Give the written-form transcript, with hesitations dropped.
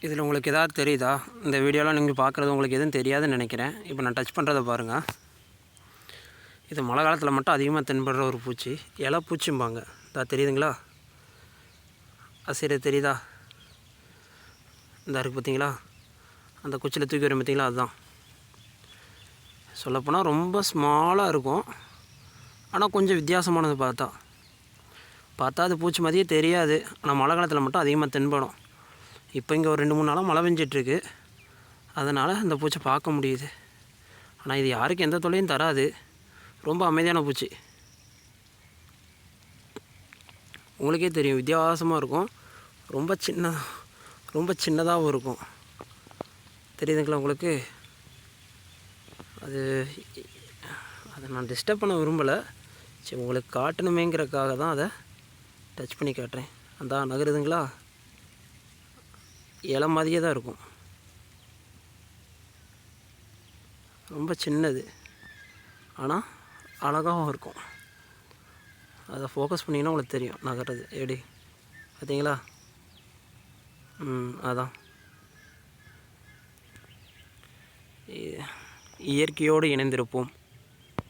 இதில் உங்களுக்கு எதாவது தெரியுதா? இந்த வீடியோலாம் நீங்கள் பார்க்குறது உங்களுக்கு எதுவும் தெரியாதுன்னு நினைக்கிறேன். இப்போ நான் டச் பண்ணுறத பாருங்கள். இது மழை காலத்தில் மட்டும் அதிகமாக தென்படுற ஒரு பூச்சி, இலை பூச்சிம்பாங்க. இதா தெரியுதுங்களா? சரி தெரியுதா? இந்த இருக்குது பார்த்தீங்களா? அந்த குச்சியில் தூக்கி வரும் பார்த்தீங்களா? அதுதான். சொல்லப்போனால் ரொம்ப ஸ்மாலாக இருக்கும், ஆனால் கொஞ்சம் வித்தியாசமானது பார்த்தா அது பூச்சி மாதிரியே தெரியாது. ஆனால் மழை காலத்தில் மட்டும் அதிகமாக தென்படும். இப்போ இங்கே ஒரு 2-3 நாளாக மழை பெஞ்சிட்ருக்கு, அதனால் இந்த பூச்சை பார்க்க முடியுது. ஆனால் இது யாருக்கும் எந்த தொல்லையும் தராது. ரொம்ப அமைதியான பூச்சி. உங்களுக்கே தெரியும், வித்தியாசமாக இருக்கும். ரொம்ப சின்னதாகவும் இருக்கும். தெரியுதுங்களா உங்களுக்கு? அதை நான் டிஸ்டர்ப் பண்ண விரும்பலை. சரி, உங்களுக்கு காட்டணுமேங்கிறதுக்காக தான் அதை டச் பண்ணி காட்டுறேன். அந்த நகருதுங்களா? இலை மாதிரியே தான் இருக்கும். ரொம்ப சின்னது, ஆனால் அழகாகவும் இருக்கும். அதை ஃபோக்கஸ் பண்ணிங்கன்னா உங்களுக்கு தெரியும் நகர்றது எப்படி. பார்த்தீங்களா? அதான் இயற்கையோடு இணைந்திருப்போம்.